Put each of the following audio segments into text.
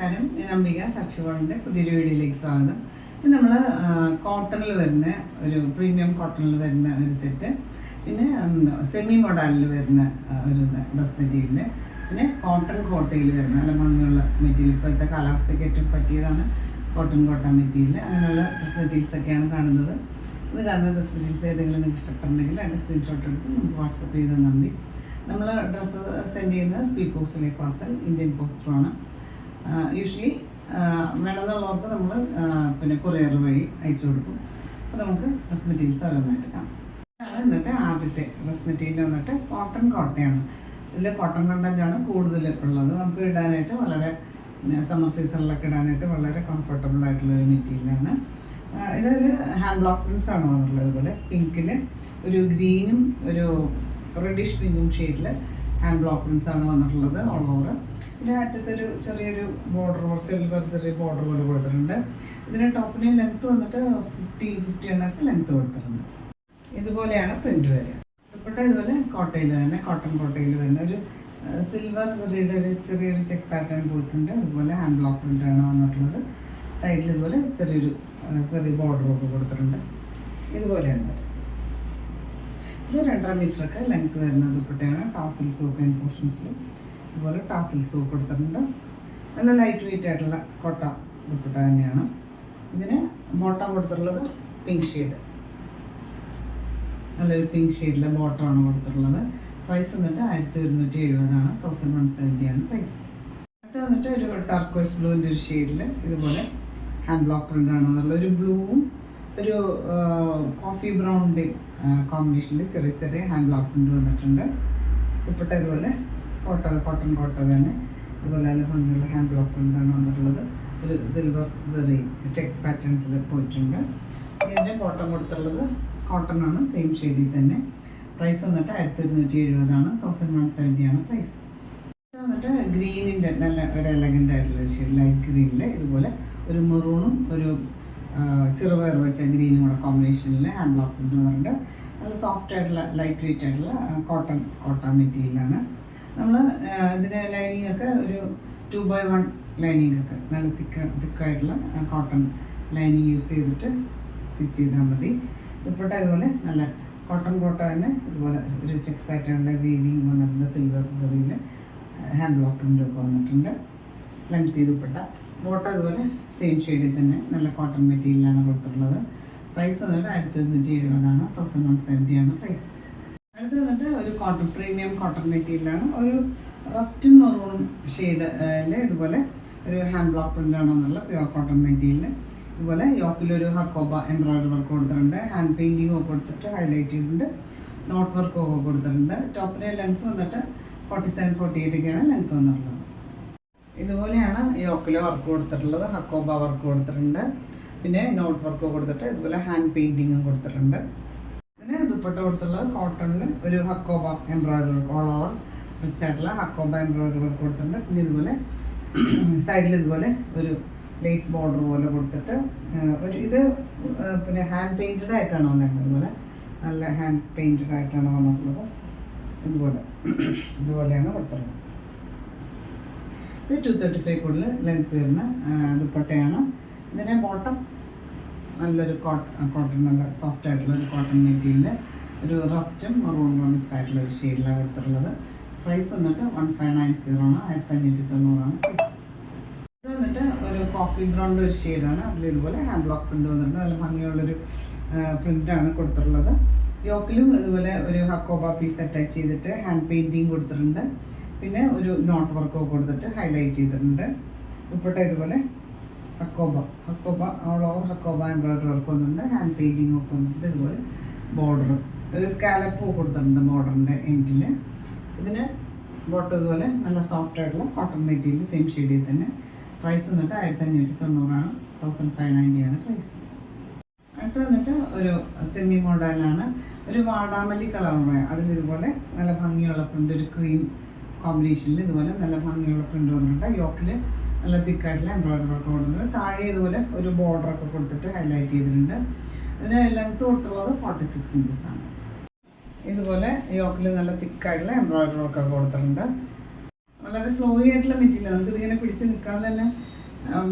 നമസ്കാരം. ഞാൻ അംബിക സാക്ഷികോണിൻ്റെ പുതിയൊരു വീഡിയോയിലേക്ക് സ്വാഗതം. ഇത് നമ്മൾ കോട്ടണിൽ വരുന്ന ഒരു പ്രീമിയം കോട്ടണിൽ വരുന്ന ഒരു സെറ്റ്, പിന്നെ സെമി മോഡലിൽ വരുന്ന ഒരു ഡ്രസ് മെറ്റീരിയൽ, പിന്നെ കോട്ടൺ കോട്ടയിൽ വരുന്ന നല്ല ഭംഗിയുള്ള മെറ്റീരിയൽ. ഇപ്പോഴത്തെ കാലാവസ്ഥയ്ക്ക് ഏറ്റവും പറ്റിയതാണ് കോട്ടൺ മെറ്റീരിയൽ. അങ്ങനെയുള്ള ഡ്രസ് മെറ്റീരിയൽസൊക്കെയാണ് കാണുന്നത്. ഇത് കാണുന്ന ഡ്രസ് മെറ്റീരിയൽസ് ഏതെങ്കിലും നിങ്ങൾക്ക് ഇഷ്ടപ്പെട്ടുണ്ടെങ്കിൽ അതിൻ്റെ സ്ക്രീൻഷോട്ട് എടുത്ത് നമുക്ക് വാട്സപ്പ് ചെയ്ത് തന്നാൽ മതി. നമ്മൾ ഡ്രസ്സ് സെൻഡ് ചെയ്യുന്നത് സ്പീഡ് പോസ്റ്റിലെ പാർസൽ ഇന്ത്യൻ പോസ്റ്ററും ആണ്. യൂഷ്വലി വേണമെന്നുള്ളവർക്ക് നമ്മൾ പിന്നെ കൊറിയർ വഴി അയച്ചു കൊടുക്കും. അപ്പോൾ നമുക്ക് ഡ്രസ് മെറ്റീരിയൽസ് ഓരോന്നായിട്ട് കാണാം. ഇതാണ് ഇന്നത്തെ ആദ്യത്തെ ഡ്രസ് മെറ്റീരിയൽ വന്നിട്ട് കോട്ടയാണ്. ഇതിൽ കോട്ടൺ കണ്ടൻ്റാണ് കൂടുതൽ ഉള്ളത്. നമുക്ക് ഇടാനായിട്ട് വളരെ സമ്മർ സീസണിലൊക്കെ ഇടാനായിട്ട് വളരെ കംഫർട്ടബിൾ ആയിട്ടുള്ള ഒരു മെറ്റീരിയലാണ്. ഇതൊരു ഹാൻഡ് ബ്ലോക്ക് പ്രിൻസ് ആണ് വന്നിട്ടുള്ളത്. ഇതുപോലെ പിങ്കിൽ ഒരു ഗ്രീനും ഒരു റെഡിഷ് പിങ്കും ഷെയ്ഡിൽ ഹാൻഡ് ബ്ലോക്ക് പ്രിൻസ് ആണ് വന്നിട്ടുള്ളത് ഓൾ ഓവർ. ഇതിൻ്റെ അറ്റത്തൊരു ചെറിയൊരു ബോർഡർ, സിൽവർ ചെറിയ ബോർഡർ പോലെ കൊടുത്തിട്ടുണ്ട്. ഇതിന് ടോപ്പിന് ലെങ്ത്ത് വന്നിട്ട് 50 എണ്ണൊക്കെ ലെങ്ത്ത് കൊടുത്തിട്ടുണ്ട്. ഇതുപോലെയാണ് പ്രിൻറ്റ് വരിക. ദുപ്പട്ട ഇതുപോലെ കോട്ടയിൽ തന്നെ, കോട്ടൺ കോട്ടയിൽ വരുന്ന ഒരു സിൽവർ ചെറിയുടെ ഒരു ചെറിയൊരു ചെക്ക് പാറ്റേൺ പോയിട്ടുണ്ട്. അതുപോലെ ഹാൻഡ് ബ്ലോക്ക് പ്രിൻ്റാണ് വന്നിട്ടുള്ളത്. സൈഡിൽ ഇതുപോലെ ചെറിയ ബോർഡറൊക്കെ കൊടുത്തിട്ടുണ്ട്. ഇതുപോലെയാണ് വരിക. ഇത് 2.5 മീറ്ററൊക്കെ ലെങ്ത്ത് വരുന്ന ദുപ്പട്ടയാണ്. ടാസിൽസ് ഒക്കെ പോർഷൻസിൽ ഇതുപോലെ ടാസിൽസ് കൊടുത്തിട്ടുണ്ട്. നല്ല ലൈറ്റ് വെയിറ്റ് ആയിട്ടുള്ള കോട്ട ദുപ്പട്ട തന്നെയാണ്. ഇതിന് ബോട്ടം കൊടുത്തിട്ടുള്ളത് പിങ്ക് ഷെയ്ഡ്, നല്ലൊരു പിങ്ക് ഷെയ്ഡിലെ ബോട്ടമാണ് കൊടുത്തിട്ടുള്ളത്. പ്രൈസ് വന്നിട്ട് 1170 ആണ്, 1170 പ്രൈസ്. അടുത്ത് വന്നിട്ട് ഒരു ടർക്കോയ്സ് ബ്ലൂവിൻ്റെ ഒരു ഷെയ്ഡിൽ ഇതുപോലെ ഹാൻഡ് ബ്ലോക്ക് പ്രിൻ്റ് ആണ് എന്നുള്ള ഒരു ബ്ലൂവും ഒരു കോഫി ബ്രൗണിൻ്റെ കോമ്പിനേഷനിൽ ചെറിയ ഹാൻഡ് ബ്ലോക്ക് പ്രിൻ്റ് വന്നിട്ടുണ്ട്. ദുപ്പട്ട ഇതുപോലെ കോട്ടൺ കോട്ട തന്നെ ഇതുപോലെ നല്ല ഭംഗിയുള്ള ഹാൻഡ് ബ്ലോക്ക് പ്രിൻ്റാണ് വന്നിട്ടുള്ളത്. ഒരു സിൽവർ ചെറി ചെക്ക് പാറ്റേൺസിൽ പോയിട്ടുണ്ട്. ഇതിൻ്റെ ബോട്ടം കൊടുത്തുള്ളത് കോട്ടൺ ആണ്, സെയിം ഷെയ്ഡിൽ തന്നെ. പ്രൈസ് വന്നിട്ട് 1170 ആണ്, 1170 പ്രൈസ്. വന്നിട്ട് ഗ്രീനിൻ്റെ നല്ല ഒരു എലഗൻ്റ് ആയിട്ടുള്ള ഒരു ഷെയ്ഡ്, ലൈറ്റ് ഗ്രീനിൽ ഇതുപോലെ ഒരു മെറൂണും ഒരു ചെറുപയർ വെച്ച ഗ്രീനും കൂടെ കോമ്പിനേഷനിൽ ഹാൻഡ് ബ്ലോക്ക് പ്രിൻ്റ് വന്നിട്ടുണ്ട്. നല്ല സോഫ്റ്റ് ആയിട്ടുള്ള ലൈറ്റ് വെയിറ്റ് ആയിട്ടുള്ള കോട്ട മെറ്റീരിയലാണ്. നമ്മൾ ഇതിൻ്റെ ലൈനിങ് ഒക്കെ ഒരു 2x1 ലൈനിങ് ഒക്കെ നല്ല തിക്കായിട്ടുള്ള കോട്ടൺ ലൈനിങ് യൂസ് ചെയ്തിട്ട് സ്റ്റിച്ച് ചെയ്താൽ മതി. ദുപ്പട്ട ഇതുപോലെ നല്ല കോട്ടൺ തന്നെ ഇതുപോലെ ഒരു ചെക്സ് പാറ്റേണിലെ വീവിങ് വന്നിട്ടുണ്ട്. സിൽവർ ചെറിയിൽ ഹാൻഡ് ബ്ലോക്ക് പ്രിൻ്റ് ഒക്കെ വന്നിട്ടുണ്ട്. ലെങ്ത് ദുപ്പട്ട. ബോട്ടം ഇതുപോലെ സെയിം ഷെയ്ഡിൽ തന്നെ നല്ല കോട്ടൺ മെറ്റീരിയലാണ് കൊടുത്തിട്ടുള്ളത്. പ്രൈസ് വന്നിട്ട് 1170 ആണ്, 1170 പ്രൈസ്. അടുത്ത് വന്നിട്ട് ഒരു പ്രീമിയം കോട്ടൺ മെറ്റീരിയലാണ്. ഒരു റസ്റ്റും മെറൂണും ഷെയ്ഡിൽ ഇതുപോലെ ഒരു ഹാൻഡ് ബ്ലോക്ക് പ്രിൻ്റാണ് എന്നുള്ള പ്യുവർ കോട്ടൺ മെറ്റീരിയൽ. ഇതുപോലെ യോക്കിലൊരു ഹക്കോബ എംബ്രോയിഡറി വർക്ക് കൊടുത്തിട്ടുണ്ട്. ഹാൻഡ് പെയിൻറ്റിംഗ് ഒക്കെ കൊടുത്തിട്ട് ഹൈലൈറ്റ് ചെയ്തിട്ടുണ്ട്. നോട്ട് വർക്കൊക്കെ കൊടുത്തിട്ടുണ്ട്. ടോപ്പിൻ്റെ ലെങ്ത്ത് വന്നിട്ട് 47-48 ലെങ്ത്ത് വന്നിട്ടുള്ളത്. ഇതുപോലെയാണ് യോക്കിൽ വർക്ക് കൊടുത്തിട്ടുള്ളത്. ഹക്കോബ വർക്ക് കൊടുത്തിട്ടുണ്ട്. പിന്നെ നോട്ട് വർക്ക് കൊടുത്തിട്ട് ഇതുപോലെ ഹാൻഡ് പെയിൻറ്റിങ്ങും കൊടുത്തിട്ടുണ്ട്. ഇതിന് ദുപ്പട്ട കൊടുത്തിട്ടുള്ളത് കോട്ടണിൽ ഒരു hakoba embroidery work, all over rich ആയിട്ടുള്ള ഹക്കോബ എംബ്രോയിഡറി വർക്ക് കൊടുത്തിട്ടുണ്ട്. പിന്നെ ഇതുപോലെ സൈഡിൽ ഇതുപോലെ ഒരു ലേസ് ബോർഡർ പോലെ കൊടുത്തിട്ട് ഇത് പിന്നെ ഹാൻഡ് പെയിൻറ്റഡ് ആയിട്ടാണ് വന്നിട്ടുള്ളത്. ഇതുപോലെ നല്ല ഹാൻഡ് പെയിൻറ്റഡ് ആയിട്ടാണ് വന്നിട്ടുള്ളത്. ഇതുപോലെയാണ് കൊടുത്തിട്ടുള്ളത്. ഇത് 235 കൂടുതൽ ലെങ്ത്ത് വരുന്ന ദുപ്പട്ടയാണ്. ഇതിൻ്റെ ബോട്ടം നല്ലൊരു കോട്ടൺ നല്ല സോഫ്റ്റ് ആയിട്ടുള്ള ഒരു കോട്ടൺ മെറ്റീരിയൽ, ഒരു റസ്റ്റും മെറൂണും മിക്സ് ആയിട്ടുള്ള ഒരു ഷെയ്ഡിലാണ് കൊടുത്തിട്ടുള്ളത്. പ്രൈസ് വന്നിട്ട് 1590 ആണ്, 1590 പ്രൈസ്. ഇത് വന്നിട്ട് ഒരു കോഫി ബ്രൗണിൻ്റെ ഒരു ഷെയ്ഡാണ്. അതിൽ ഇതുപോലെ ഹാൻഡ് ബ്ലോക്ക് പ്രിൻ്റ് വന്നിട്ടുണ്ട്. നല്ല ഭംഗിയുള്ളൊരു പ്രിൻ്റാണ് കൊടുത്തിട്ടുള്ളത്. യോക്കിലും ഇതുപോലെ ഒരു ഹക്കോബ പീസ് അറ്റാച്ച് ചെയ്തിട്ട് ഹാൻഡ് പെയിൻറ്റിങ് കൊടുത്തിട്ടുണ്ട്. പിന്നെ ഒരു നോട്ട് വർക്കൊക്കെ കൊടുത്തിട്ട് ഹൈലൈറ്റ് ചെയ്തിട്ടുണ്ട്. ദുപ്പട്ട ഇതുപോലെ hakoba all over hakoba embroidery work വന്നിട്ടുണ്ട്. ഹാൻഡ് പെയിൻറ്റിങ് ഒക്കെ വന്നിട്ടുണ്ട്. ഇതുപോലെ ബോർഡർ ഒരു സ്കാലപ്പ് കൊടുത്തിട്ടുണ്ട് ബോർഡറിൻ്റെ എൻഡിൽ. ഇതിന് ബോട്ടം ഇതുപോലെ നല്ല സോഫ്റ്റ് ആയിട്ടുള്ള കോട്ടൺ മെറ്റീരിയൽ, സെയിം ഷെയ്ഡിൽ തന്നെ. പ്രൈസ് വന്നിട്ട് 1590 ആണ്, 1590 പ്രൈസ്. അടുത്ത് വന്നിട്ട് ഒരു സെമി മോഡലാണ്. ഒരു വാടാമല്ലി കളർ പറയാം. അതിലിതുപോലെ നല്ല ഭംഗിയുള്ള പ്രിൻ്റ്, ഒരു ക്രീം കോമ്പിനേഷനിൽ ഇതുപോലെ നല്ല ഭംഗിയുള്ള പ്രിൻ്റ് വന്നിട്ടുണ്ട്. യോക്കിൽ നല്ല തിക്കായിട്ടുള്ള എംബ്രോയിഡറി വർക്ക് കൊടുത്തിട്ടുണ്ട്. താഴെ ഇതുപോലെ ഒരു ബോർഡറൊക്കെ കൊടുത്തിട്ട് ഹൈലൈറ്റ് ചെയ്തിട്ടുണ്ട്. ഇതിന് ലെങ്ത്ത് കൊടുത്തുള്ളത് 46 ഇഞ്ചസാണ്. ഇതുപോലെ യോക്കിൽ നല്ല തിക്കായിട്ടുള്ള എംബ്രോയിഡറി വർക്കൊക്കെ കൊടുത്തിട്ടുണ്ട്. വളരെ ഫ്ലോയി ആയിട്ടുള്ള മെറ്റീരിയൽ, നമുക്കിതിങ്ങനെ പിടിച്ച് നിൽക്കാൻ തന്നെ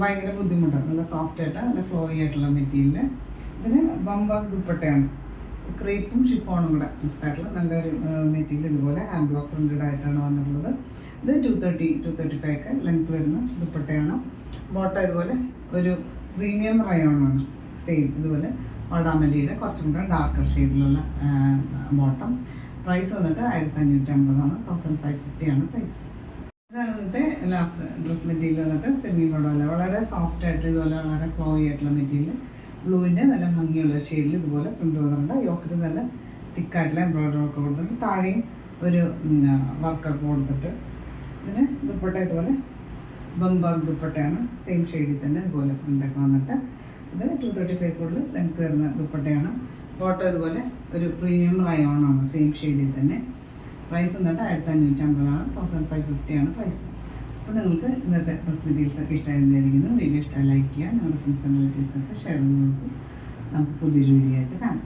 ഭയങ്കര ബുദ്ധിമുട്ടാണ്. നല്ല സോഫ്റ്റ് ആയിട്ട് നല്ല ഫ്ലോയി ആയിട്ടുള്ള മെറ്റീരിയൽ. ഇതിന് ബംബാക്ക് ദുപ്പട്ടയാണ്, ക്രേപ്പും ഷിഫോണും കൂടെ മിക്സ് ആയിട്ടുള്ള നല്ലൊരു മെറ്റീരിയൽ. ഇതുപോലെ ഹാൻഡ് ബ്ലോക്ക് പ്രിൻറ്റഡ് ആയിട്ടാണ് വന്നിട്ടുള്ളത്. ഇത് 235 ഒക്കെ ലെങ്ത് വരുന്ന ദുപ്പട്ടയാണ്. ബോട്ടം ഇതുപോലെ ഒരു പ്രീമിയം റയോണാണ്, സെയിം ഇതുപോലെ വാടാമല്ലിയുടെ കുറച്ചും കൂടെ ഡാർക്കർ ഷെയ്ഡിലുള്ള ബോട്ടം. പ്രൈസ് വന്നിട്ട് 1550 1550 ആണ് പ്രൈസ്. ഇതാണ് ഇന്നത്തെ ലാസ്റ്റ് ഡ്രസ് മെറ്റീരിയൽ വന്നിട്ട് സെമി മോഡൽ, വളരെ സോഫ്റ്റ് ആയിട്ട് ഇതുപോലെ വളരെ ഫ്ലോയി ആയിട്ടുള്ള മെറ്റീരിയൽ. ബ്ലൂവിൻ്റെ നല്ല ഭംഗിയുള്ള ഷെയ്ഡിൽ ഇതുപോലെ പ്രിൻ്റ് വന്നിട്ടുണ്ട്. യോക്കിൽ നല്ല തിക്കായിട്ടുള്ള എംബ്രോയിഡറി വർക്ക് കൊടുത്തിട്ട് താഴെയും ഒരു വർക്കൊക്കെ കൊടുത്തിട്ട് ഇതിന് ദുപ്പട്ട ഇതുപോലെ ബംബാക്ക് ദുപ്പട്ടയാണ്, സെയിം ഷെയ്ഡിൽ തന്നെ ഇതുപോലെ പ്രിൻ്റൊക്കെ വന്നിട്ട്. ഇത് 235 കൂടുതൽ ലെങ്ത് വരുന്ന ദുപ്പട്ടയാണ്. ബോട്ടം ഇതുപോലെ ഒരു പ്രീമിയം റയോണാണ്, സെയിം ഷെയ്ഡിൽ തന്നെ. പ്രൈസ് വന്നിട്ട് 1550 1550 ആണ് പ്രൈസ്. അപ്പോൾ നിങ്ങൾക്ക് ഇന്നത്തെ ഡ്രസ് മെറ്റീരിയൽസൊക്കെ ഇഷ്ടമായിരുന്നിരിക്കുന്നു. വീഡിയോ ഇഷ്ടമായി ലൈക്ക് ചെയ്യുക, നിങ്ങളുടെ ഫ്രണ്ട്സ് ആൻഡ് റിലേറ്റീവ്സൊക്കെ ഷെയർ ചെയ്ത് കൊടുക്കും. നമുക്ക് പുതിയൊരു വീഡിയോ ആയിട്ട് കാണാം.